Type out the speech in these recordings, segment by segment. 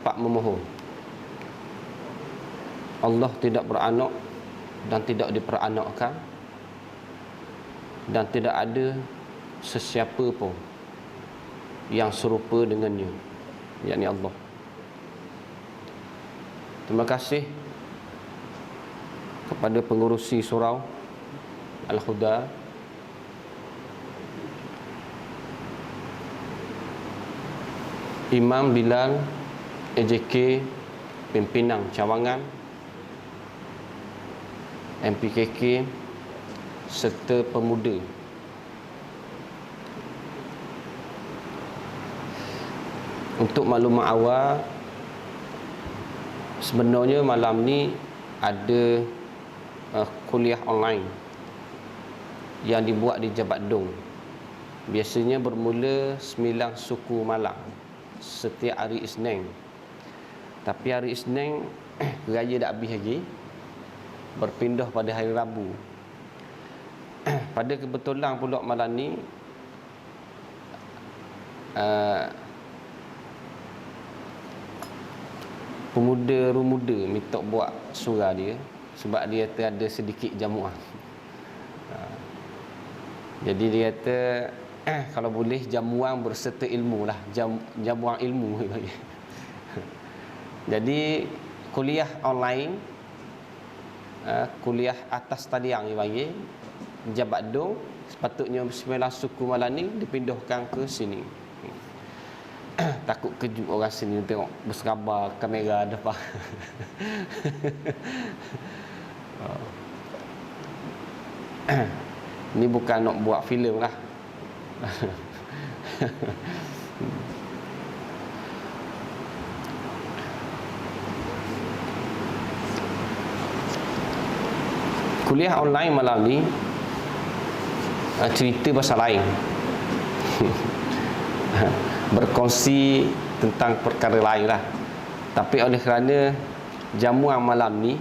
Pak memohon. Allah tidak beranak dan tidak diperanakkan, dan tidak ada sesiapa pun yang serupa dengannya, yakni Allah. Terima kasih kepada pengurusi surau Al-Huda, Imam Bilal AJK, pimpinan cawangan MPKK serta pemuda. Untuk maklumat awal, sebenarnya malam ni ada kuliah online yang dibuat di Jabat Dong. Biasanya bermula 9 suku malam setiap hari Isnin. Tapi hari Isnin raya dah habis lagi, berpindah pada hari Rabu. Pada kebetulan pula malam ni pemuda-rumuda minta buat surah dia sebab dia ada sedikit jamuan. Jadi dia kata kalau boleh jamuan berserta ilmu lah, jamuan ilmu. Jadi kuliah online, kuliah atas taliang dia panggil, Jabat Dong. Sepatutnya 9 suku malam ni dipindahkan ke sini. Takut kejut orang sini tengok berserabak kamera depan. Ni bukan nak buat filem lah. Kuliah online malam ni cerita pasal lain. Berkongsi tentang perkara lain lah. Tapi oleh kerana jamuan malam ni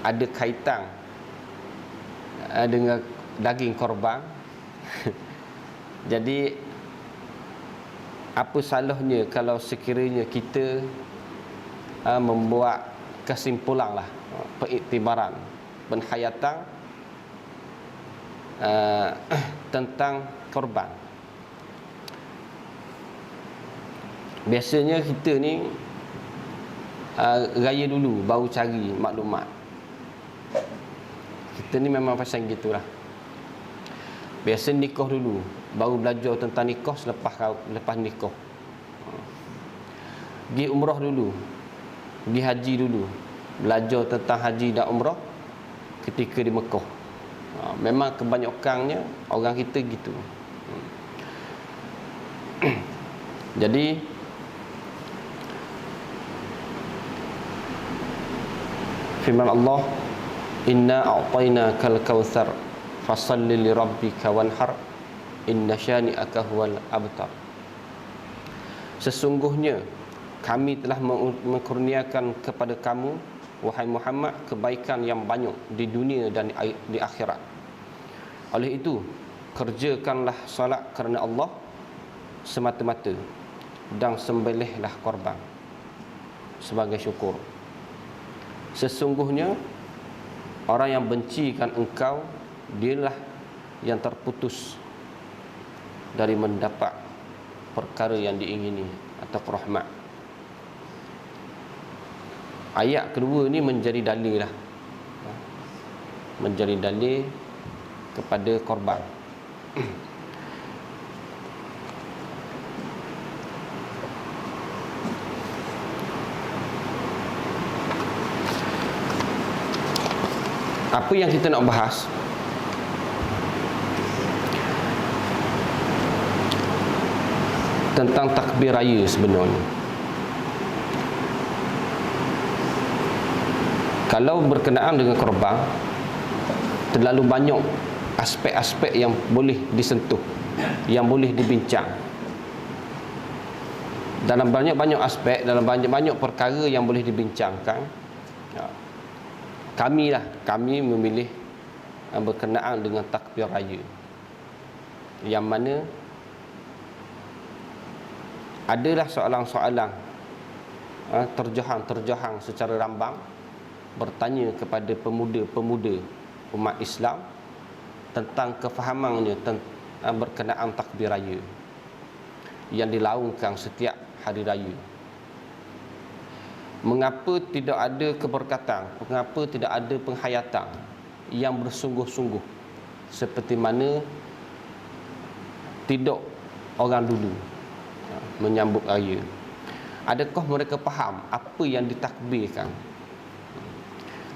ada kaitan dengan daging korban, jadi apa salahnya kalau sekiranya kita membuat kesimpulan lah, pengiktibaran, penghayatan tentang korban. Biasanya kita ni raya dulu baru cari maklumat. Kita ni memang pasal gitulah. Biasa nikah dulu baru belajar tentang nikah lepas nikah. Pergi umrah dulu, pergi haji dulu, belajar tentang haji dan umrah ketika di Mekah. Memang kebanyakannya orang kita gitu. Jadi firman Allah, inna a'tainakal kautsar fasalli li rabbika wanhar inna syani'aka huwal abtar. Sesungguhnya kami telah mengkurniakan kepada kamu, wahai Muhammad, kebaikan yang banyak di dunia dan di akhirat. Oleh itu, kerjakanlah salat kerana Allah semata-mata dan sembelihlah korban sebagai syukur. Sesungguhnya orang yang bencikan engkau, dialah yang terputus dari mendapat perkara yang diingini atau rahmat. Ayat kedua ni menjadi dalil lah, menjadi dalil kepada korban. Apa yang kita nak bahas tentang takbir raya sebenarnya. Kalau berkenaan dengan korban, terlalu banyak aspek-aspek yang boleh disentuh, yang boleh dibincang. Dalam banyak-banyak aspek, dalam banyak-banyak perkara yang boleh dibincangkan, kami memilih berkenaan dengan takbir raya, yang mana adalah soalan-soalan terjahang secara rambang bertanya kepada pemuda-pemuda umat Islam tentang kefahamannya berkenaan takbir raya yang dilaungkan setiap hari raya. Mengapa tidak ada keberkatan, mengapa tidak ada penghayatan yang bersungguh-sungguh seperti mana tidak orang dulu menyambut raya? Adakah mereka faham apa yang ditakbirkan?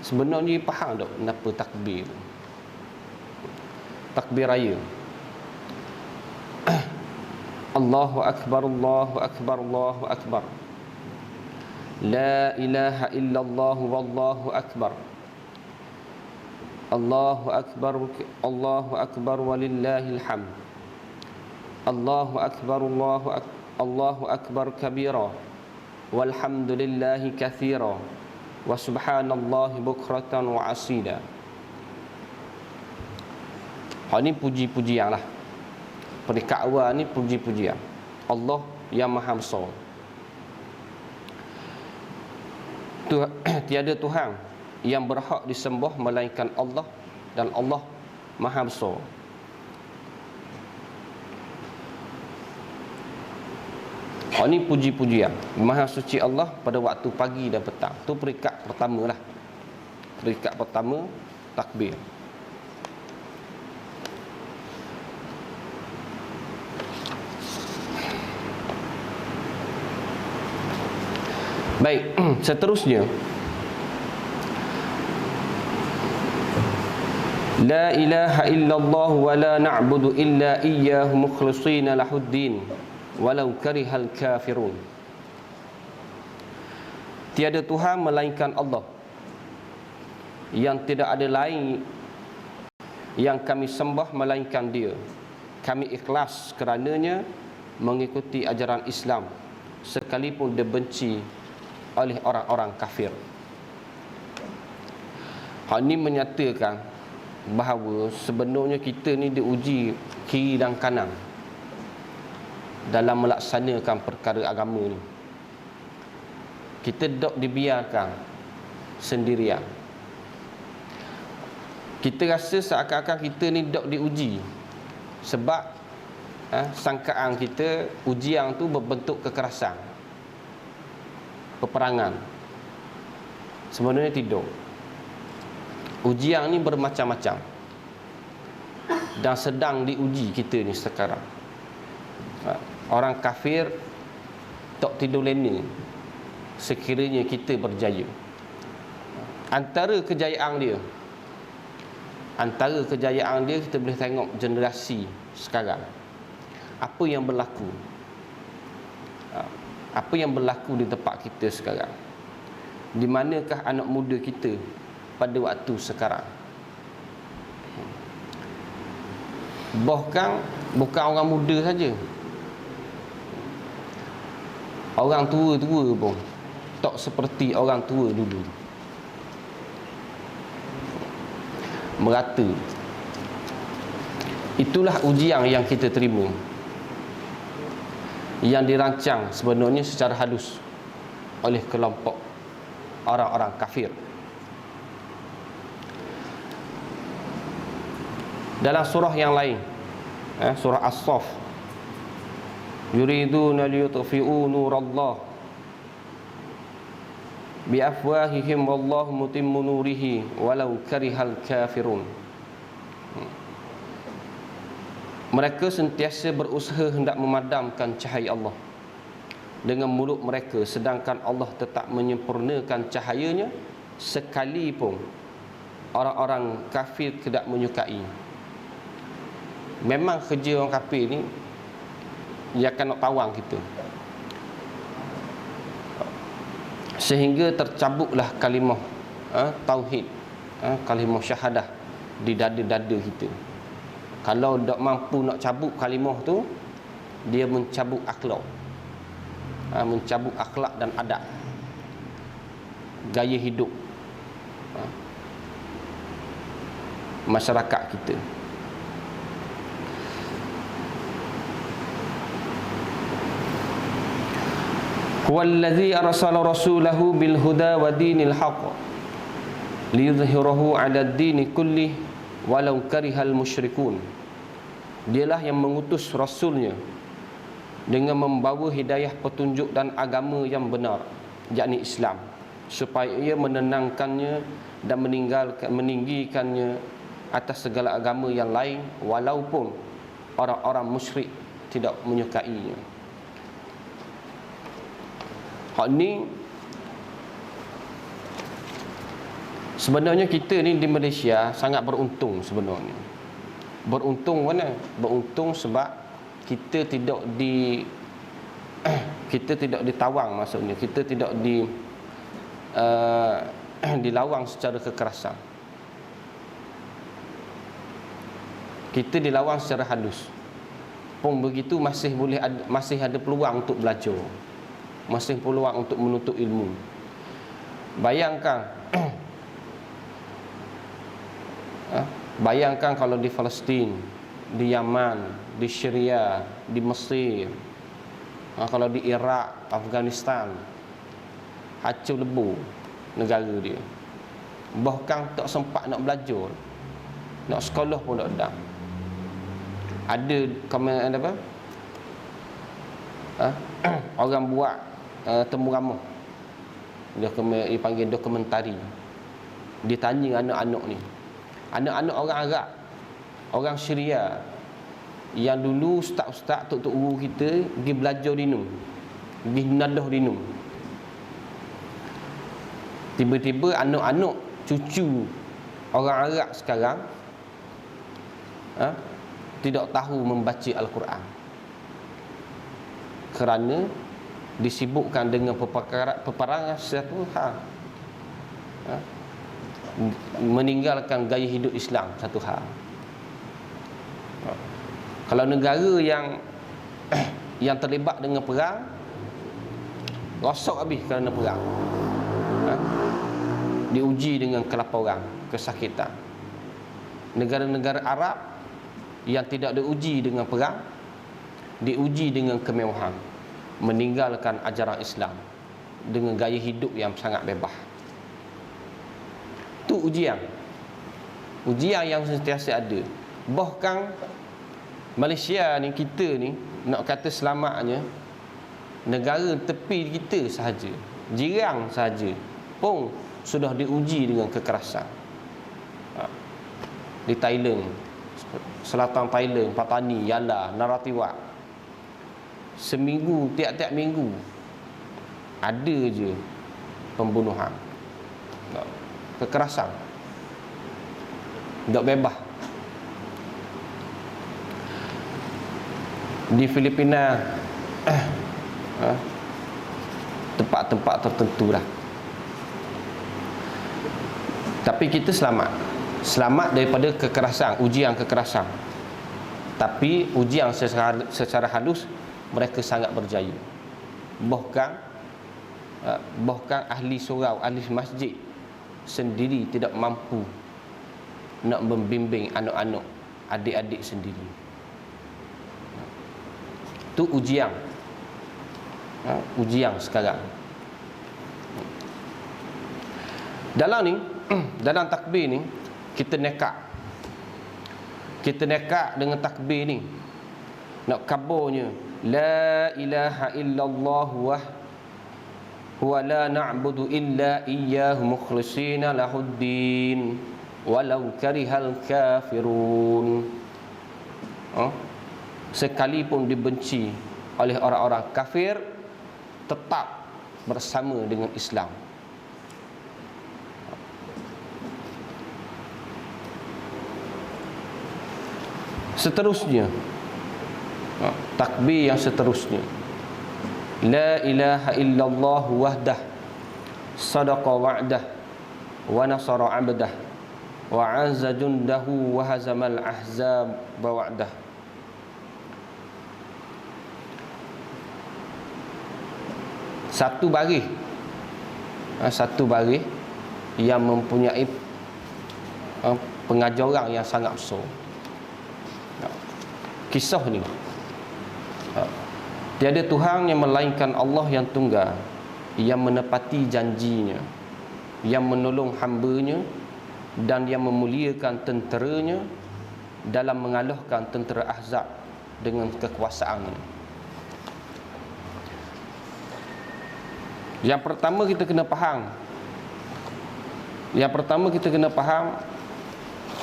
Sebenarnya faham tak kenapa takbir? Takbir raya. Allahu Akbar, Allahu Akbar, Allahu Akbar. La ilaha illallah wallahu akbar. Allahu Akbar, Allahu Akbar walillahil hamd. Allahu Akbar, Allahu Akbar kabira. Walhamdulillahi katsira. Wa subhanallahi bukratan wa asila. Ini puji-pujian lah. Peringkat awal ni puji-pujian Allah yang Maha Besar. Tiada Tuhan yang berhak disembah melainkan Allah, dan Allah Maha Besar. Ini puji-pujian Maha Suci Allah pada waktu pagi dan petang. Itu peringkat pertama lah. Peringkat pertama takbir. Baik, seterusnya La ilaha illallah wa la na'budu illa iyyahu mukhlishina lahuddin walau karihal kafirun. Tiada Tuhan melainkan Allah, yang tidak ada lain yang kami sembah melainkan Dia. Kami ikhlas kerananya mengikuti ajaran Islam sekalipun dibenci oleh orang-orang kafir. Hal ini menyatakan bahawa sebenarnya kita ni diuji kiri dan kanan dalam melaksanakan perkara agama ni. Kita tak dibiarkan sendirian. Kita rasa seakan-akan kita ni tak diuji sebab sangkaan kita ujian tu berbentuk kekerasan, peperangan. Sebenarnya tidak. Ujian ni bermacam-macam dan sedang diuji kita ni sekarang. Orang kafir tak tidur lena sekiranya kita berjaya. Antara kejayaan dia kita boleh tengok generasi sekarang. Apa yang berlaku? Apa yang berlaku di tempat kita sekarang? Di manakah anak muda kita pada waktu sekarang? Bahkan bukan orang muda saja, orang tua-tua pun tak seperti orang tua dulu. Merata. Itulah ujian yang kita terima, yang dirancang sebenarnya secara halus oleh kelompok orang-orang kafir. Dalam surah yang lain, surah As-Saff, yuriduna liyutfi'u nurallah biafwahihim wallahu mutimmu nurihi walau karihal kafirun. Mereka sentiasa berusaha hendak memadamkan cahaya Allah dengan mulut mereka, sedangkan Allah tetap menyempurnakan cahayanya, sekalipun orang-orang kafir tidak menyukai. Memang kerja orang kafir ni dia akan nak tawang kita, sehingga tercabutlah kalimah tauhid, kalimah syahadah di dada-dada kita. Kalau tak mampu nak cabut kalimah tu, dia mencabut akhlak, mencabut akhlak dan adab, gaya hidup masyarakat kita. Huwallazi arsala rasulahu bil huda wa dinil haqq liyudhhirahu 'ala ad-dini kullih walau karihal musyrikun. Dialah yang mengutus rasulnya dengan membawa hidayah petunjuk dan agama yang benar, yakni Islam, supaya ia menenangkannya dan meninggikannya atas segala agama yang lain, walaupun orang-orang musyrik tidak menyukainya. Hak ni sebenarnya kita ni di Malaysia sangat beruntung sebenarnya. Beruntung mana? Beruntung sebab kita tidak ditawang, maksudnya kita tidak dilawang secara kekerasan. Kita dilawang secara halus. Pun begitu masih ada peluang untuk belajar. Masih peluang untuk menuntut ilmu. Bayangkan bayangkan kalau di Palestin, di Yaman, di Syria, di Mesir, kalau di Iraq, Afghanistan, hancur lebur negara dia. Bahkan tak sempat nak belajar, nak sekolah pun tak ada. Ada komen apa? Orang buat temu ramah. Dia panggil dokumentari. Dia tanya anak-anak ni. Anak-anak orang Arab, orang Syria yang dulu ustaz-ustaz, tok-tok guru kita pergi belajar dinum, pergi nadah dinum. Tiba-tiba anak-anak cucu orang Arab sekarang tidak tahu membaca Al-Quran kerana disibukkan dengan peperangan satu hal, meninggalkan gaya hidup Islam satu hal. Kalau negara yang terlibat dengan perang, rosak habis kerana perang, diuji dengan kelaparan, kesakitan. Negara-negara Arab yang tidak diuji dengan perang, diuji dengan kemewahan, meninggalkan ajaran Islam dengan gaya hidup yang sangat bebas. Itu ujian yang sentiasa ada. Bahkan Malaysia ni, kita ni nak kata selamatnya, negara tepi kita sahaja, jiran sahaja pun sudah diuji dengan kekerasan. Di Thailand, selatan Thailand, Patani, Yala, Narathiwat, seminggu, tiap-tiap minggu ada je pembunuhan, kekerasan, tak bebas. Di Filipina tempat-tempat tertentu lah. Tapi kita selamat daripada kekerasan, ujian kekerasan. Tapi ujian secara halus mereka sangat berjaya. Bahkan ahli surau, ahli masjid sendiri tidak mampu nak membimbing anak-anak, adik-adik sendiri. Itu ujian sekarang. Dalam takbir ni kita nekat dengan takbir ni, nak kabarnya la ilaha illallah wa la na'budu illa iyyahu mukhlishina lahuddin walau karihal kafirun. Sekalipun dibenci oleh orang-orang kafir, tetap bersama dengan Islam. Seterusnya, takbir yang seterusnya, la ilaha illallah wahdah sadaqa wa'dah wa nasara 'abdah wa 'azza jundahu wa hazamal ahzab wa'dah. Satu baris yang mempunyai pengajaran yang sangat besar. Kisah ni Tiada Tuhan yang melainkan Allah yang tunggal, yang menepati janjinya, yang menolong hamba-Nya dan yang memuliakan tenteranya dalam mengalahkan tentera Ahzab dengan kekuasaannya. Yang pertama kita kena faham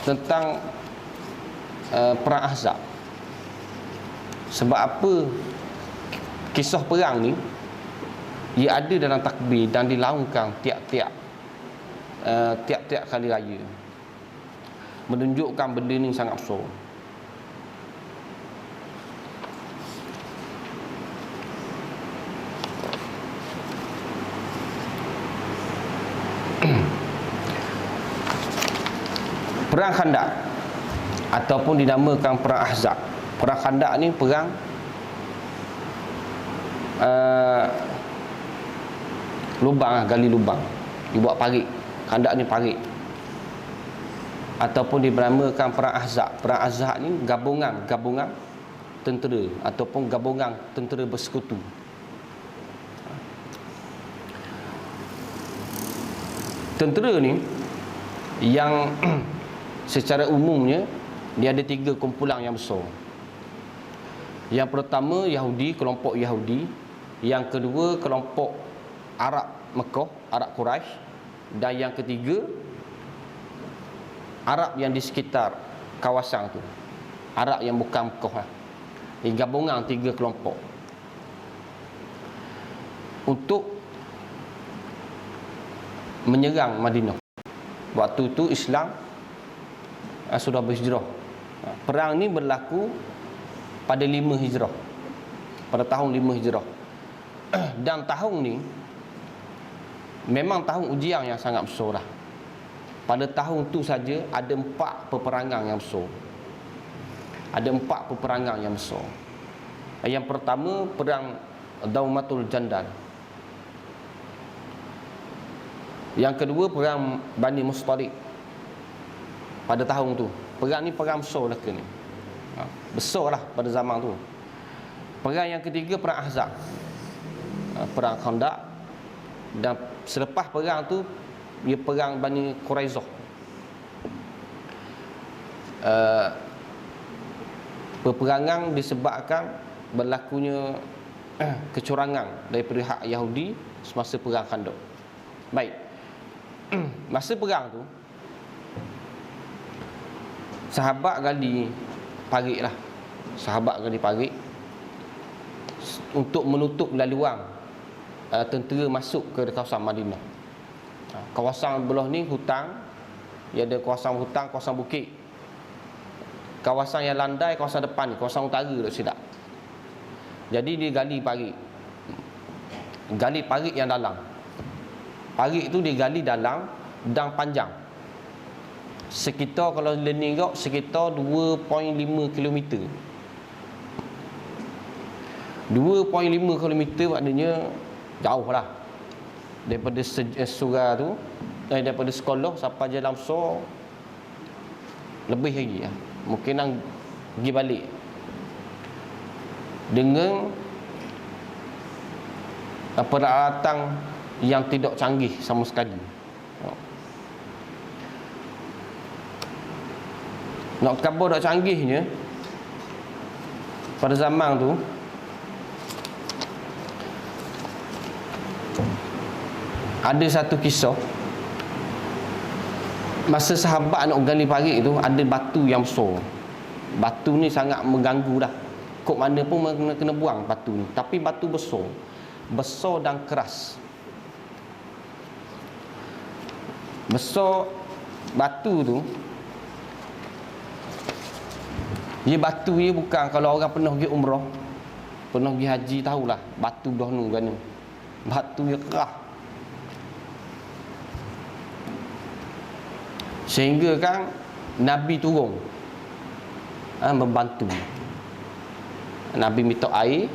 tentang perang Ahzab. Sebab apa kisah perang ni ia ada dalam takbir dan dilaungkan tiap-tiap kali raya, menunjukkan benda ni sangat besar. Perang Khandaq ataupun dinamakan perang Ahzab. Perang Khandaq ni perang lubang, gali lubang, dibuat parit. Khandaq ni parit. Ataupun dinamakan perang Ahzab. Perang Ahzab ni gabungan tentera ataupun gabungan tentera bersekutu. Tentera ni yang secara umumnya dia ada 3 kumpulan yang besar. Yang pertama Yahudi, kelompok Yahudi. Yang kedua kelompok Arab Mekah, Arab Quraisy. Dan yang ketiga Arab yang di sekitar kawasan tu, Arab yang bukan Mekah lah. Ini gabungan 3 kelompok untuk menyerang Madinah. Waktu itu Islam sudah berhijrah. Perang ni berlaku pada 5 Hijrah, pada tahun 5 Hijrah. Dan tahun ni memang tahun ujian yang sangat besar lah. Pada tahun tu saja ada 4 peperangan yang besar. Ada 4 peperangan yang besar. Yang pertama perang Daumatul Jandal. Yang kedua perang Bani Mustaliq pada tahun tu. Perang ni perang besar lah ke ni. Besar lah pada zaman tu. Perang yang ketiga perang Ahzab, perang Khandaq. Dan selepas perang tu ia perang Bani Quraizah. Peperangan disebabkan berlakunya kecurangan daripada pihak Yahudi semasa perang Khandaq. Baik. Masa perang tu sahabat gali parit lah. Sahabat gali parit untuk menutup laluan tentera masuk ke kawasan Madinah. Kawasan belah ni hutan, ia ada kawasan hutan, kawasan bukit. Kawasan yang landai, kawasan depan ni, kawasan utara tak silap. Jadi dia gali parit. Gali parit yang dalam. Parit tu dia gali dalam dan panjang. Sekitar, kalau learning rock, sekitar 2.5 km. 2.5 km maknanya jauh lah. Daripada surau tu, daripada sekolah sampai Jalan Besar lebih lagi lah. Mungkin nak pergi balik dengan peralatan yang tidak canggih sama sekali. Nak khabar tak canggihnya pada zaman tu, ada satu kisah. Masa sahabat nak gali parit tu, ada batu yang besar. Batu ni sangat mengganggu dah. Kok mana pun kena buang batu ni. Tapi batu besar, besar dan keras. Besar batu tu, dia batu dia bukan, kalau orang pernah pergi umrah, pernah pergi haji tahulah batu dah nu kan. Batu dia keras. Sehingga kan Nabi turun membantu. Nabi minta air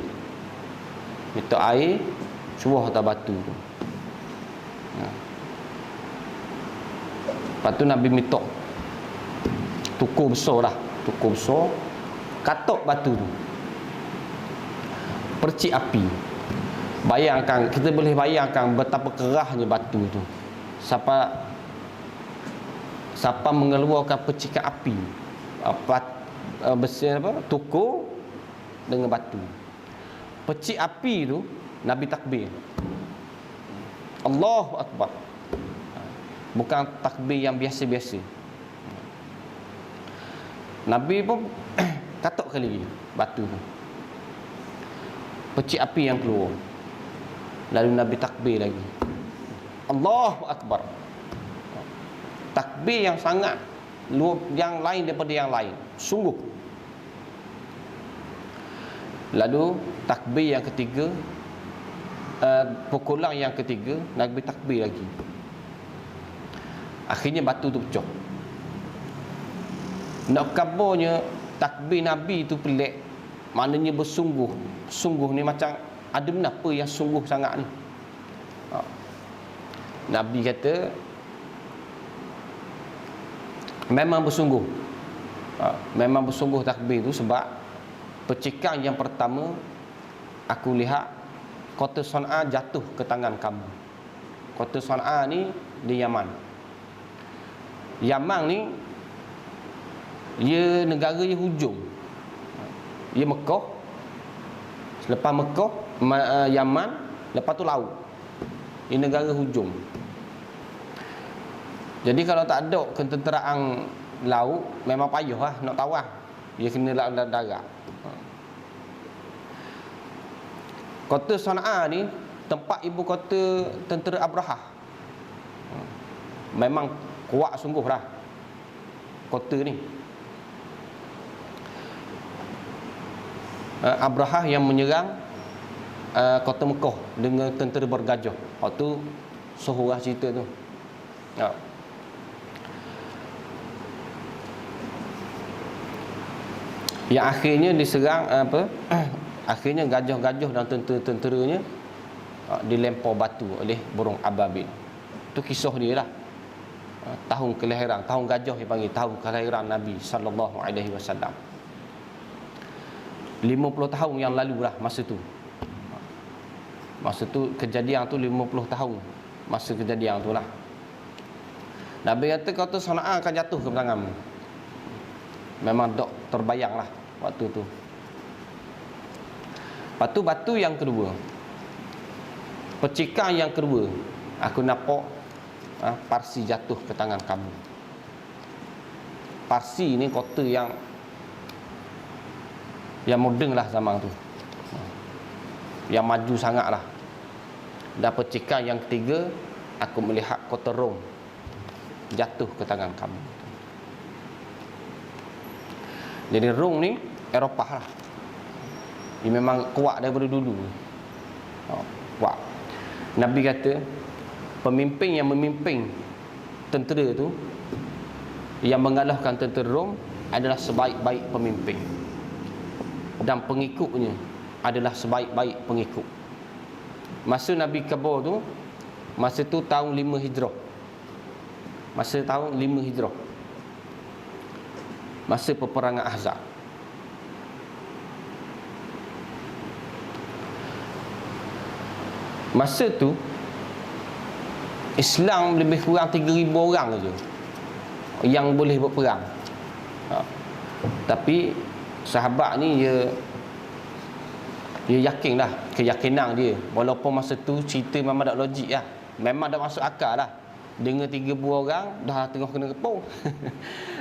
suruh atas batu tu. Lepas tu Nabi minta tukur besar, katok batu tu. percik api. Bayangkan, kita boleh bayangkan betapa kerahnya batu tu. Siapa mengeluarkan percikan api, besi apa? Tukur dengan batu. Percik api tu Nabi takbir. Allahu Akbar. Bukan takbir yang biasa-biasa. Nabi pun katok kali batu tu. Percik api yang keluar. Lalu Nabi takbir lagi. Allahu Akbar. Takbir yang sangat yang lain daripada yang lain. Sungguh. Lalu takbir yang ketiga, pukulan yang ketiga, Nabi takbir lagi. Akhirnya batu tu pecah. Nak kabarnya takbir Nabi tu pelik. Maknanya bersungguh. Sungguh ni macam ada kenapa yang sungguh sangat ni. Nabi kata memang bersungguh. Memang bersungguh takbir tu sebab percikan yang pertama aku lihat kota Sana'a jatuh ke tangan kamu. Kota Sana'a ni di Yaman. Yaman ni ia negara yang hujung. Ia Mekah. Selepas Mekah, Yaman, lepas tu laut. Ia negara hujung. Jadi kalau tak ada ketenteraan laut, memang payah lah nak tawaf. Ia kena laut dan darat. Kota Sana'a ni tempat ibu kota tentera Abrahah. Memang kuat sungguh lah kota ni. Abrahah yang menyerang kota Mekah dengan tentera bergajah. Waktu suhurah cerita tu. Yang akhirnya diserang akhirnya gajah-gajah dan tentera-tenteranya dilempar batu oleh burung ababil. Itu kisah dia lah. Tahun kelahiran, tahun gajah dia panggil, tahun kelahiran Nabi sallallahu alaihi wasallam. 50 tahun yang lalu lah masa tu. Masa tu kejadian tu 50 tahun masa kejadian tu lah. Nabi kata kota Sana'a akan jatuh ke tanganmu. Memang dok terbayang lah waktu tu. Lepas tu batu yang kedua, percikan yang kedua, aku nampak Parsi jatuh ke tangan kamu. Parsi ni kota yang moden lah zaman tu, yang maju sangat lah. Dan percikan yang ketiga, aku melihat kota Rom jatuh ke tangan kamu. Jadi Rom ni Eropah lah. Dia memang kuat daripada dulu. Kuat. Nabi kata pemimpin yang memimpin tentera tu, yang mengalahkan tentera Rom, adalah sebaik-baik pemimpin, dan pengikutnya adalah sebaik-baik pengikut. Masa Nabi kabur tu, masa tu tahun 5 Hijrah. Masa tahun 5 Hijrah, masa peperangan Ahzab. Masa tu Islam lebih kurang 3,000 orang saja yang boleh berperang. Tapi sahabat ni dia yakinlah, keyakinan dia, walaupun masa tu cerita memang tak logik lah, memang tak masuk akal lah. Dengan 3,000 orang dah tengah kena kepung.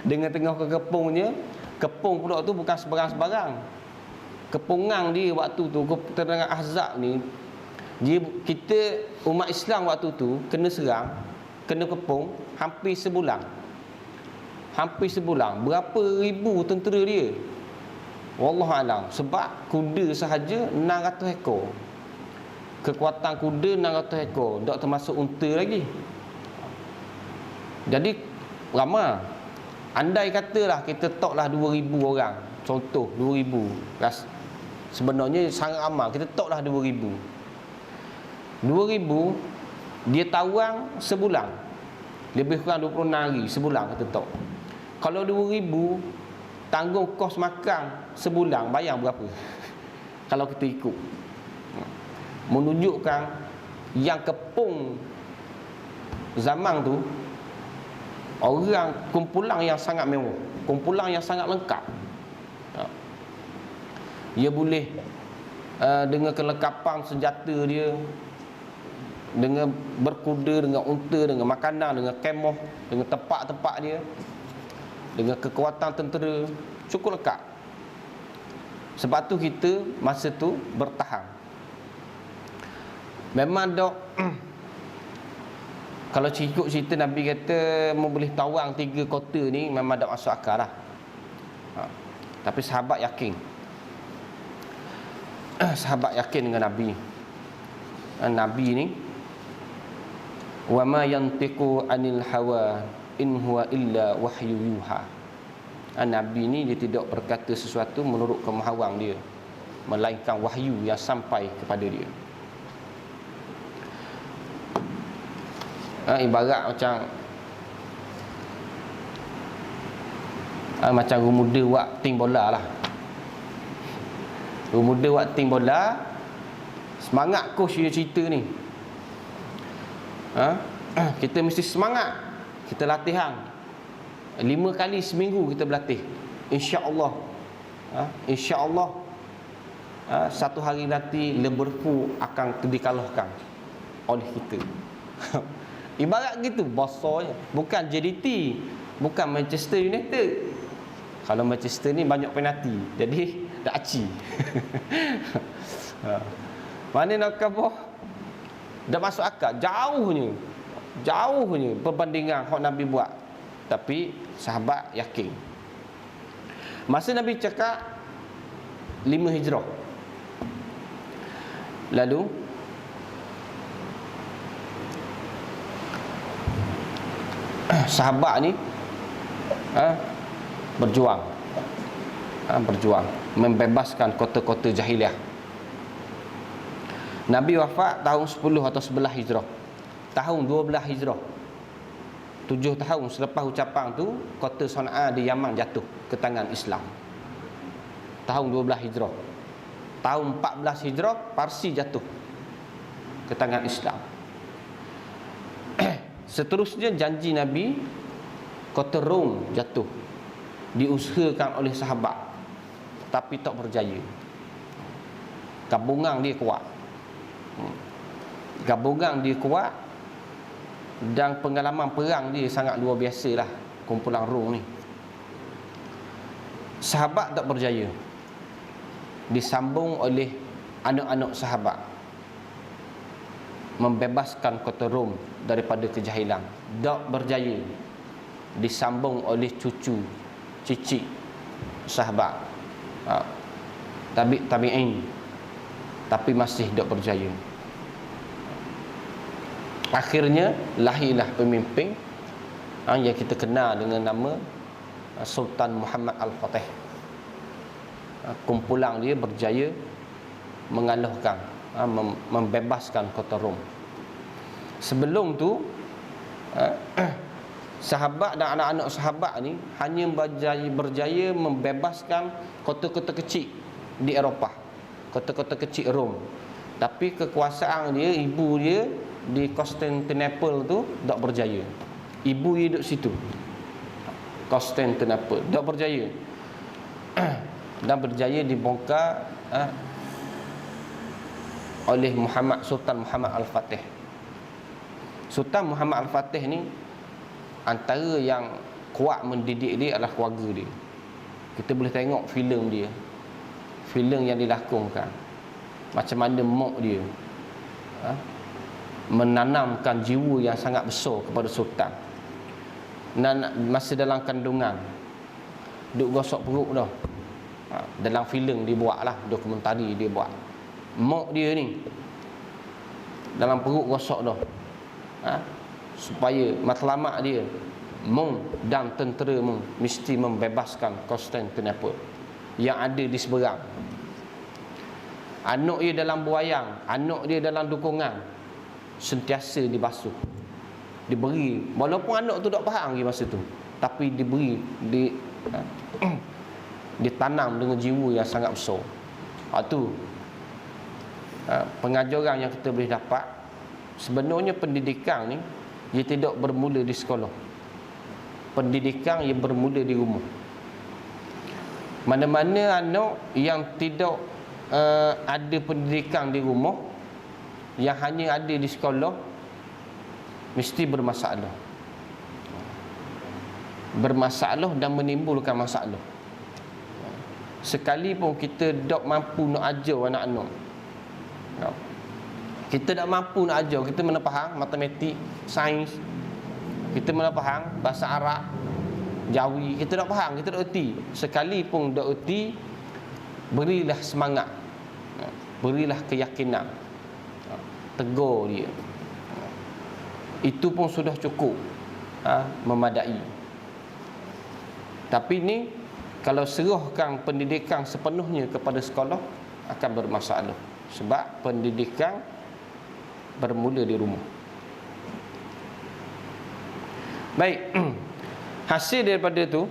Dengan tengah kekepungnya, kepung pula tu bukan sebarang-sebarang. Kepungan dia waktu tu, keterangan Ahzab ni, kita umat Islam waktu tu kena serang, kena kepung hampir sebulan. Hampir sebulan. Berapa ribu tentera dia? Wallahualam. Sebab kuda sahaja 600 ekor. Kekuatan kuda 600 ekor, tak termasuk unta lagi. Jadi ramai. Andai katalah kita toklah 2,000 orang, contoh 2,000. Sebenarnya sangat ramai. Kita toklah 2,000. 2,000 dia tawang sebulan, lebih kurang 26 hari sebulan kita tok. Kalau 2,000 tanggung kos makan sebulan, bayang berapa? Kalau kita ikut menunjukkan yang kepung zaman tu orang kumpulan yang sangat mewah, kumpulan yang sangat lengkap. Dia boleh dengan kelengkapan senjata dia, dengan berkuda, dengan unta, dengan makanan, dengan kemah, dengan tempat-tempat dia, dengan kekuatan tentera, cukup lengkap. Sebab tu kita masa tu bertahan. Memang dok kalau ikut cerita Nabi kata boleh tawang 3 kota ni, memang tak masuk akal lah. Tapi sahabat yakin. Sahabat yakin dengan Nabi. Nabi ni wa ma yantiqu anil hawa in huwa illa wahyu yuha. Nabi ni dia tidak berkata sesuatu menurut kemahuan dia, melainkan wahyu yang sampai kepada dia. Ibarat macam rumuda buat ting bola lah. Rumuda buat ting bola, semangat coach dia cerita ni. Kita mesti semangat. Kita latihan 5 kali seminggu kita berlatih. InsyaAllah InsyaAllah satu hari nanti Liverpool akan dikalahkan oleh kita. Ibarat gitu bosnya. Bukan JDT, bukan Manchester United. Kalau Manchester ni banyak penalti, jadi dah aci. Mana nak kabur? Dah masuk akal. Jauhnya perbandingan hak Nabi buat. Tapi sahabat yakin. Masa Nabi cakap 5 hijrah, lalu sahabat ni berjuang membebaskan kota-kota jahiliah. Nabi wafat tahun 10 atau 11 hijrah. Tahun 12 hijrah, 7 tahun selepas ucapan tu, kota Sana'a di Yaman jatuh ke tangan Islam. Tahun 12 hijrah. Tahun 14 hijrah, Parsi jatuh ke tangan Islam. Seterusnya janji Nabi, kota Rom jatuh, diusahakan oleh sahabat, tapi tak berjaya. Gabungan dia kuat. Dan pengalaman perang dia sangat luar biasa lah, kumpulan Rom ni. Sahabat tak berjaya, disambung oleh anak-anak sahabat, membebaskan kota Rom daripada kejahilan. Tak berjaya, disambung oleh cucu cicit sahabat, tabi'in, tapi masih tak berjaya. Akhirnya lahirlah pemimpin yang kita kenal dengan nama Sultan Muhammad Al-Fatih. Kumpulan dia berjaya mengalahkan, membebaskan kota Rom. Sebelum tu sahabat dan anak-anak sahabat ni hanya berjaya membebaskan kota-kota kecil di Eropah, kota-kota kecil Rom. Tapi kekuasaan dia, ibu dia di Constantinople tu tak berjaya. Ibu dia duduk situ, Constantinople, tak berjaya. Dan berjaya dibongkar oleh Sultan Muhammad Al-Fatih. Sultan Muhammad Al-Fatih ni antara yang kuat mendidik dia adalah keluarga dia. Kita boleh tengok filem dia, filem yang dilakonkan, macam mana mak dia menanamkan jiwa yang sangat besar kepada Sultan. Dan masa dalam kandungan duk gosok perut dah. Dalam filem dia buat lah, dokumentari dia buat, mak dia ni dalam perut gosok dah, supaya matlamat dia dan tentera mesti membebaskan Constantinople yang ada di seberang. Anak dia dalam buayang, anak dia dalam dukungan, sentiasa dibasuh, diberi, walaupun anak tu tak faham lagi masa tu, tapi diberi, ditanam dengan jiwa yang sangat besar. Tu pengajaran yang kita boleh dapat, sebenarnya pendidikan ni ia tidak bermula di sekolah. Pendidikan ia bermula di rumah. Mana-mana anak yang tidak ada pendidikan di rumah, yang hanya ada di sekolah, mesti bermasalah. Bermasalah dan menimbulkan masalah. Sekalipun kita tak mampu nak ajar anak-anak, kita tak mampu nak ajar, kita mana faham matematik, sains, kita mana faham bahasa Arab, Jawi, kita tak faham, kita tak erti. Sekalipun tak erti, berilah semangat, berilah keyakinan, tegur dia. Itu pun sudah cukup, memadai. Tapi ni kalau serahkan pendidikan sepenuhnya kepada sekolah, akan bermasalah. Sebab pendidikan bermula di rumah. Baik, hasil daripada tu,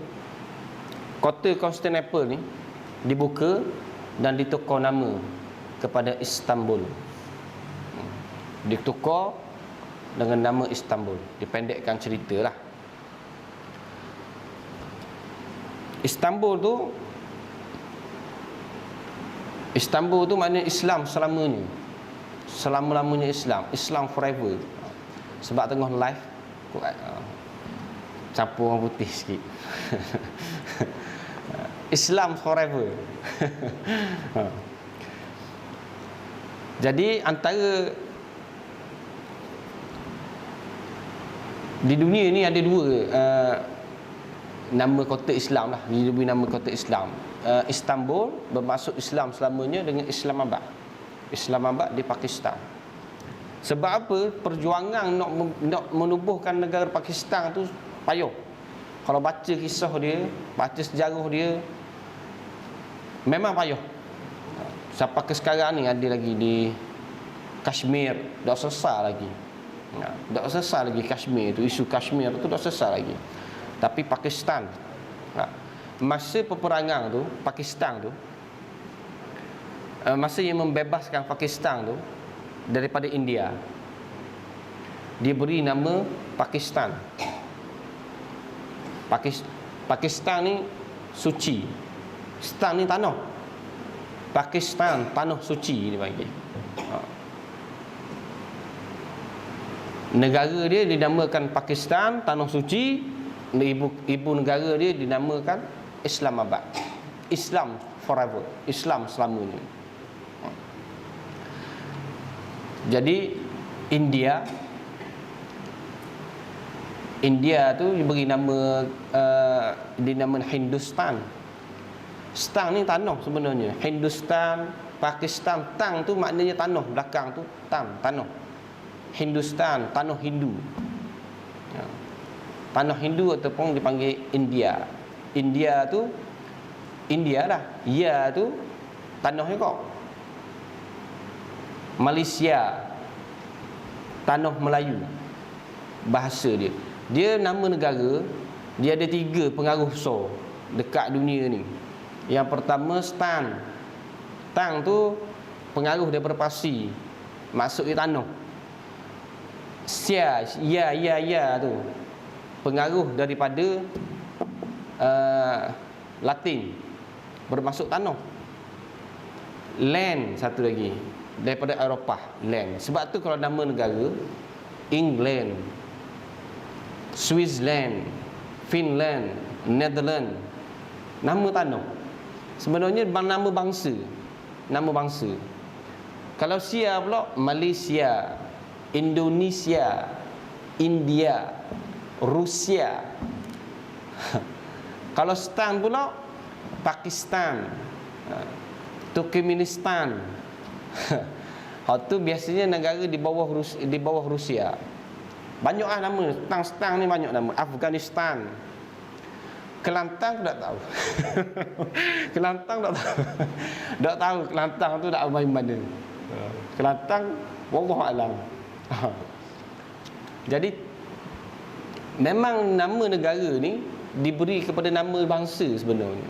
kota Constantinople ni dibuka dan ditukar nama kepada Istanbul. Ditukar dengan nama Istanbul. Dipendekkan ceritalah. Istanbul tu maknanya Islam selamanya. Selama-lamanya Islam. Islam forever. Sebab tengah live campur orang putih sikit. Islam forever. Jadi antara di dunia ni ada dua nama kota Islam lah. Diberi nama kota Islam. Istanbul bermaksud Islam selamanya dengan Islamabad. Islamabad di Pakistan. Sebab apa? Perjuangan nak menubuhkan negara Pakistan tu payah. Kalau baca kisah dia, baca sejarah dia, memang payah. Sampai ke sekarang ni ada lagi di Kashmir, tak selesai lagi. Tak selesai lagi Kashmir tu, isu Kashmir tu tak selesai lagi. Tapi Pakistan, masa peperangan tu, Pakistan tu, masa yang membebaskan Pakistan tu daripada India, dia beri nama Pakistan. Pakistan ni suci. Stan ni tanah. Pakistan, tanah suci dia panggil. Negara dia dinamakan Pakistan, tanah suci. Ibu negara dia dinamakan Islamabad. Islam forever. Islam selamanya. Jadi India tu diberi nama dinamakan Hindustan. Stan ni tanah sebenarnya. Hindustan, Pakistan, tang tu maknanya tanah, belakang tu tanah. Hindustan, tanah Hindu. Tanah Hindu ataupun dipanggil India. India tu India lah. Ya tu tanahnya kok. Malaysia, tanah Melayu. Bahasa dia. Dia nama negara, dia ada 3 pengaruh besar dekat dunia ni. Yang pertama Stan. Tang tu pengaruh daripada Parsi. Maksud dia tanah. Sia, ya tu pengaruh daripada Latin, bermaksud tanah. Land satu lagi daripada Eropah, land. Sebab tu kalau nama negara England, Switzerland, Finland, Netherlands, nama tanah. Sebenarnya nama bangsa. Nama bangsa. Kalau Sia pula Malaysia, Indonesia, India, Rusia. Kalau Stan pula Pakistan, Turkmenistan. Hak tu biasanya negara di bawah Rusia. Banyaklah nama. Stan ni banyak nama. Afghanistan. Kelantan tak tahu. Kelantan tak tahu. Tak tahu Kelantan tu nak main mana. Kelantan wallahu alam. Jadi memang nama negara ni diberi kepada nama bangsa sebenarnya.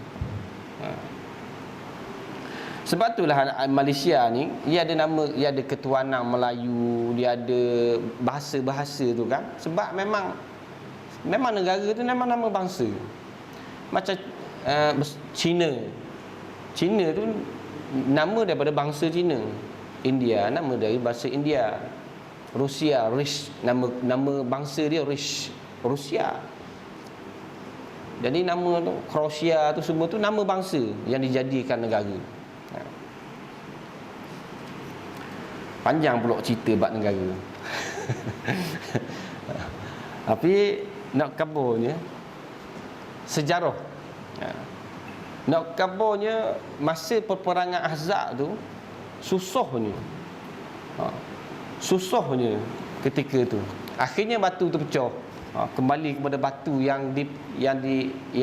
Sebab itulah Malaysia ni, dia ada nama, dia ada ketuanan Melayu, dia ada bahasa-bahasa tu kan. Sebab memang negara tu memang nama bangsa. Macam Cina. Cina tu nama daripada bangsa Cina. India nama dari bahasa India. Rusia, nama bangsa dia Rusia. Jadi nama tu Kroasia tu semua tu nama bangsa yang dijadikan negara. Panjang pula cerita bab negara. Tapi nak kabarnya sejarah. Nak kabarnya masa peperangan Ahzab tu susahnya. Susahnya ketika tu. Akhirnya batu tu pecah. Kembali kepada batu yang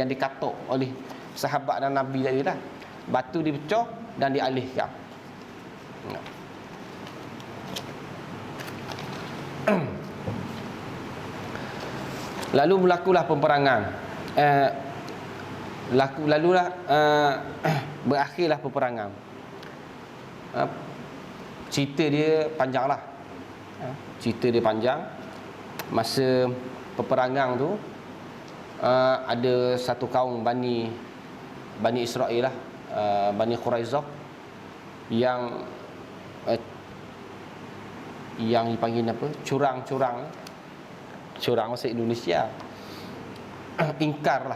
dikatok oleh sahabat dan Nabi tadi lah. Batu dipecah dan dialihkan. Lalu berlakulah peperangan. Berakhirlah peperangan. Cerita dia panjanglah. Cerita dia panjang. Masa peperangan tu ada satu kaum Bani Israel lah, Bani Quraizah yang dipanggil apa? Curang bahasa Indonesia. Ingkar.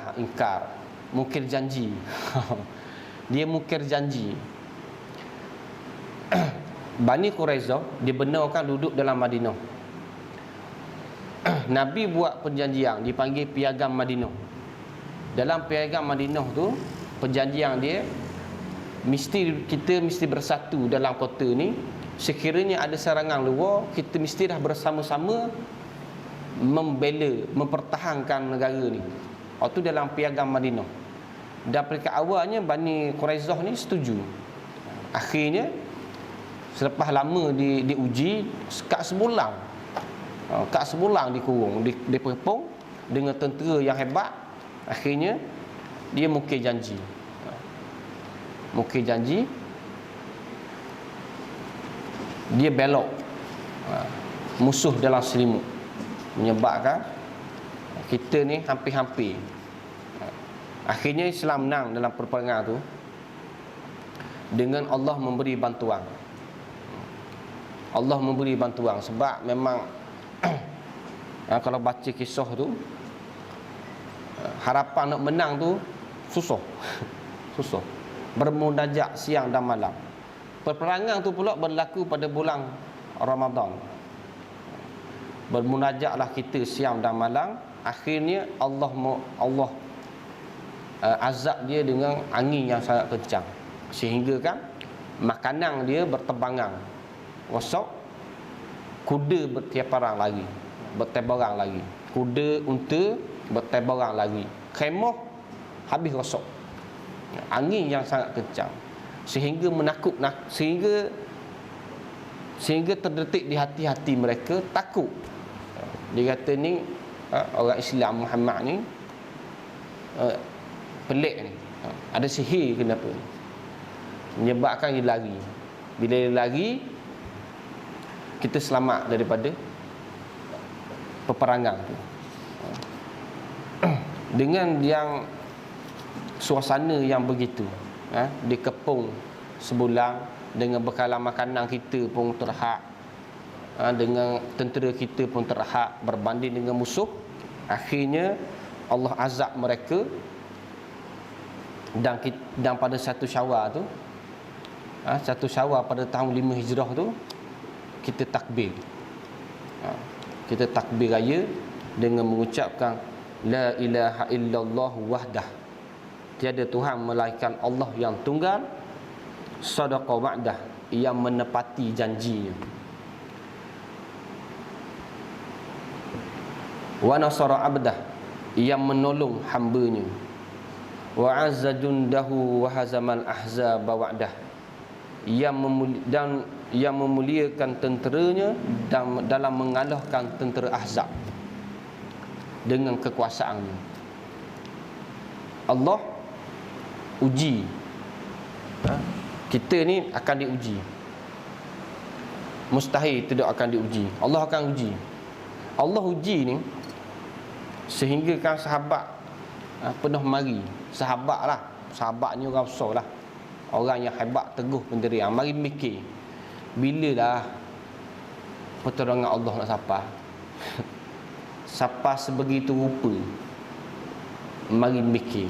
Mungkir janji. Dia mungkir janji. Bani Quraizah dibenarkan duduk dalam Madinah. Nabi buat perjanjian dipanggil Piagam Madinah. Dalam Piagam Madinah tu, perjanjian dia kita mesti bersatu dalam kota ni. Sekiranya ada serangan luar, kita mesti dah bersama-sama membela, mempertahankan negara ni. Itu dalam Piagam Madinah. Dan peringkat awalnya Bani Quraizah ni setuju. Akhirnya selepas lama diuji, Kak sebulan dikurung, dipepung dengan tentera yang hebat. Akhirnya dia mungkir janji. Dia belok musuh dalam selimut, menyebabkan kita ni hampir-hampir. Akhirnya Islam menang dalam peperangan tu dengan Allah memberi bantuan. Sebab memang kalau baca kisah tu, harapan nak menang tu susah. Bermunajat siang dan malam. Peperangan tu pula berlaku pada bulan Ramadan. Bermunajatlah kita siang dan malam. Akhirnya Allah azab dia dengan angin yang sangat kencang, sehingga kan makanan dia bertebangan, rosak. Kuda bertebaran lagi. Kuda, unta bertebaran lagi. Khemah habis rosak. Angin yang sangat kencang sehingga sehingga terdetik di hati-hati mereka takut. Dia kata ni orang Islam Muhammad ni pelik ni, ada sihir kenapa ni, menyebabkan dia lari. Bila dia lari, kita selamat daripada peperangan tu. Dengan yang suasana yang begitu, dikepung sebulan, dengan bekalan makanan kita pun terhad, dengan tentera kita pun terhad berbanding dengan musuh. Akhirnya Allah azab mereka. Dan pada 1 Syawal tu, 1 Syawal pada tahun 5 Hijrah tu, kita takbir. Kita takbir raya dengan mengucapkan la ilaha illallah wahdah, tiada Tuhan melainkan Allah yang tunggal, sadaqa wa'dah, yang menepati janjinya, wa nasara abdah, yang menolong hambanya, wa azza jundahu wa hazamal ahzaba wa'dah, yang memuliakan tenteranya dan dalam mengalahkan tentera Ahzab dengan kekuasaannya. Allah uji kita ni akan diuji. Mustahil tidak akan diuji. Allah akan uji. Allah uji ni sehingga kan sahabat penuh mari. Sahabat lah, sahabat ni orang besar lah, orang yang hebat, teguh pendirian. Mari mikir, bila dah pertolongan Allah nak sampai? Sampai sebegitu rupa. Mari mikir,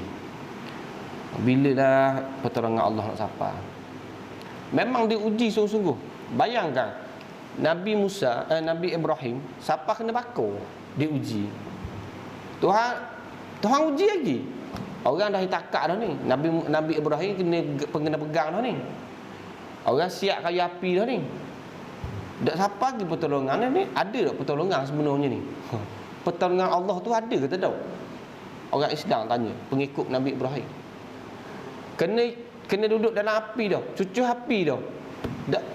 bila dah pertolongan Allah nak sampai? Memang diuji sungguh-sungguh. Bayangkan Nabi Musa, Nabi Ibrahim, siapa kena bakar, diuji. Tuhan uji lagi. Orang dah takak dah ni. Nabi Ibrahim kena pegang dah ni. Orang siap kayu api dah ni. Tak siapa lagi pertolongan ni. Ada tak pertolongan sebenarnya ni? Pertolongan Allah tu ada ke tak? Orang Islam tanya, pengikut Nabi Ibrahim. Kena duduk dalam api dah, cucuk api dah. Tak.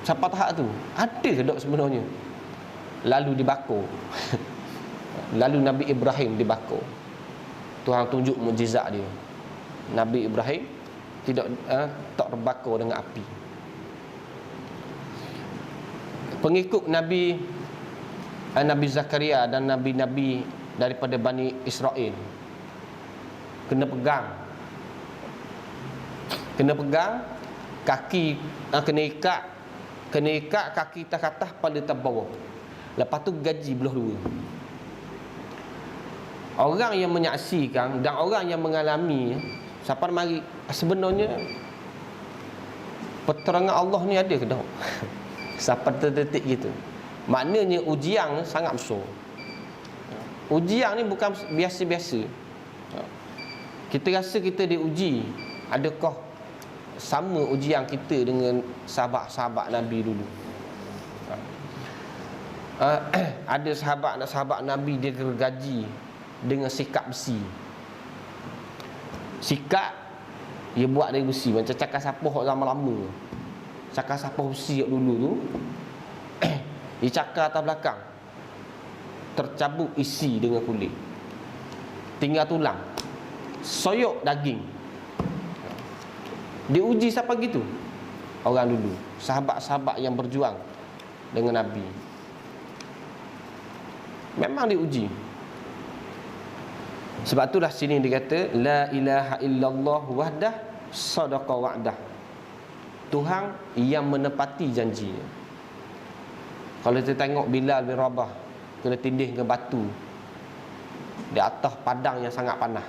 Siapa tahap tu? Ada ke tak sebenarnya? Lalu dibakar. Lalu Nabi Ibrahim dibakar. Tuhan tunjuk mukjizat dia. Nabi Ibrahim tak terbakar dengan api. Pengikut Nabi Zakaria dan Nabi-Nabi daripada Bani Israel kena pegang kaki, kena ikat kaki tak atas, kepala tak bawah. Lepas tu gaji belah dua. Orang yang menyaksikan dan orang yang mengalami, siapa mari sebenarnya pertolongan Allah ni ada ke tak? Siapa terdetik gitu. Maknanya ujian sangat besar. Ujian ni bukan biasa-biasa. Kita rasa kita diuji. Adakah sama ujian kita dengan sahabat-sahabat Nabi dulu? Ada sahabat Nabi dia gergaji dengan sikat besi. Sikat dia buat dari besi, macam cakar sapuh lama-lama. Cakar sapuh besi dulu tu dia cakar atas belakang, tercabut isi dengan kulit, tinggal tulang, soyok daging. Diuji siapa gitu? Orang dulu, sahabat-sahabat yang berjuang dengan Nabi. Memang diuji. Sebab itulah sini dia kata la ilaha illallah wahdah sadaqa wa'dah. Tuhan yang menepati janjinya. Kalau kita tengok Bilal bin Rabah kena tindih dengan batu di atas padang yang sangat panas.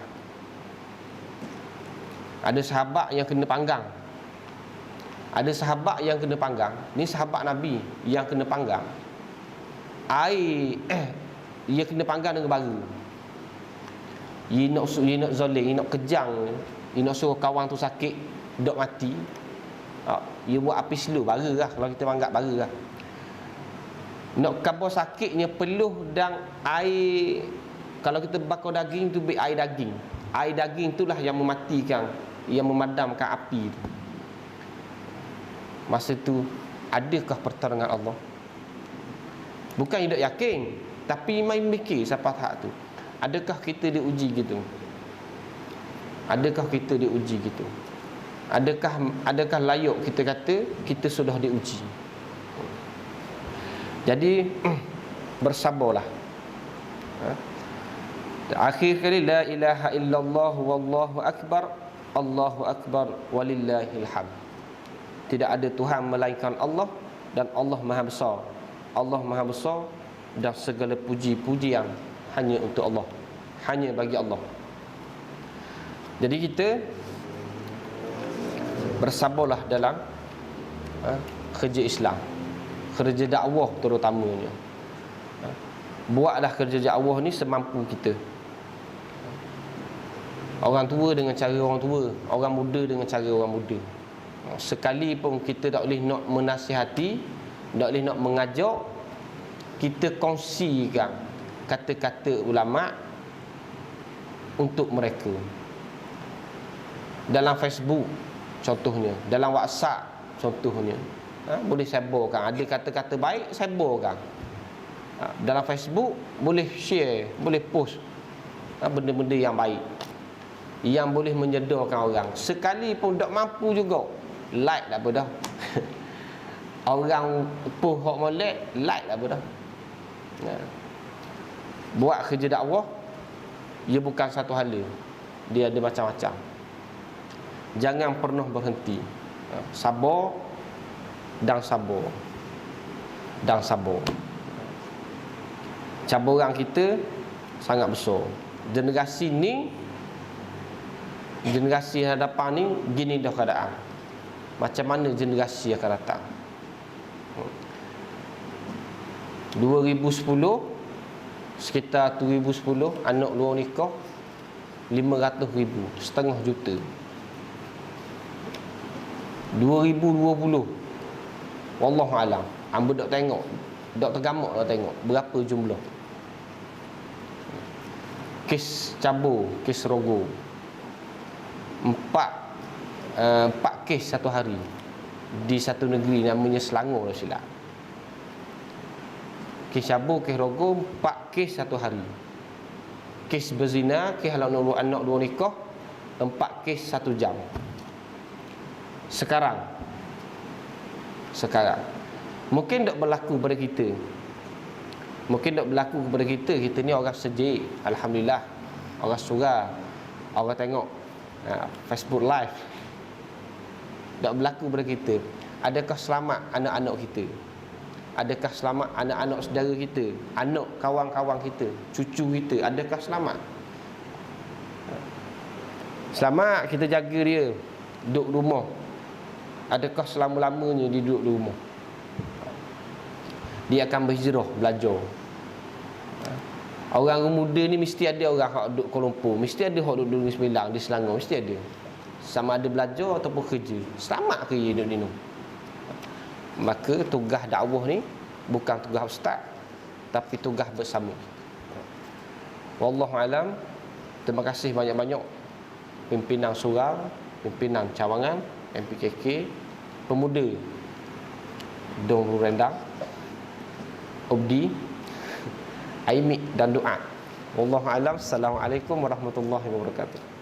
Ada sahabat yang kena panggang. Ada sahabat yang kena panggang. Ni sahabat Nabi yang kena panggang. Ia kena panggang dengan bara. Ia nak zalim, ia nak kejang, ia nak suruh kawan tu sakit, dok mati. Ia buat api slow, bara lah kalau kita panggap bara lah. Nak kabar sakitnya peluh dan air. Kalau kita bakar daging tu air daging. Air daging itulah yang mematikan, yang memadamkan api tu. Masa tu adakah pertolongan Allah? Bukan tidak yakin, tapi main mikir siapa tahap tu. Adakah kita diuji gitu? Adakah kita diuji gitu? Adakah layak kita kata kita sudah diuji? Jadi bersabarlah. Akhir kali la ilaha illallah wallahu akbar, Allahu akbar walillahil hamd. Tidak ada Tuhan melainkan Allah dan Allah Maha Besar. Allah Maha Besar dan segala puji-pujian hanya untuk Allah, hanya bagi Allah. Jadi kita bersabarlah dalam kerja Islam, kerja dakwah terutamanya. Buatlah kerja dakwah ni semampu kita. Orang tua dengan cara orang tua, orang muda dengan cara orang muda. Sekali pun kita tak boleh nak menasihati, tak boleh nak mengajak, kita kongsikan kata-kata ulama untuk mereka. Dalam Facebook contohnya, dalam WhatsApp contohnya, boleh sebarkan. Ada kata-kata baik, sebarkan. Dalam Facebook boleh share, boleh post benda-benda yang baik. yang boleh menyedarkan orang. Sekali pun tak mampu juga, like tak apa dah. Orang puh hok molek, like tak apa dah. Buat kerja dakwah, ia bukan satu hala. Dia ada macam-macam. Jangan pernah berhenti. Sabar dan sabar. Dan sabar. Cabaran kita sangat besar. Generasi ni, generasi hadapan ni, gini dah keadaan. Macam mana generasi akan datang? 2010, sekitar 2010, anak luar nikah 500,000, setengah juta. 2020, wallahualam, hamba dok tengok, dok tergamak dah tengok berapa jumlah kes cabur, kes rogo. 4 kes satu hari di satu negeri namanya Selangor lah silap. Kes cabur, kes rogo, 4 kes satu hari. Kes berzina, kes halal anak luar nikah, 4 kes 1 jam. Sekarang mungkin tak berlaku pada kita. Mungkin tak berlaku kepada kita. Kita ni orang sejik, alhamdulillah. Orang surah, orang tengok Facebook live. Tak berlaku pada kita. Adakah selamat anak-anak kita? Adakah selamat anak-anak saudara kita, anak kawan-kawan kita, cucu kita? Adakah selamat? Selamat, kita jaga dia, duduk rumah. Adakah selama-lamanya dia duduk di rumah? Dia akan berhijrah, belajar. Orang muda ni mesti ada orang hak duduk Kuala Lumpur, mesti ada hak duduk di Sembilang, di Selangor, mesti ada. Sama ada belajar ataupun kerja. Selamat ke dia duduk di rumah? Maka tugas dakwah ni bukan tugas ustaz, tapi tugas bersama. Wallahualam. Terima kasih banyak-banyak pimpinan surau, pimpinan cawangan, MPKK, pemuda Dong Rendang, Obdi, Aimik dan Doa. Wallahualam. Assalamualaikum warahmatullahi wabarakatuh.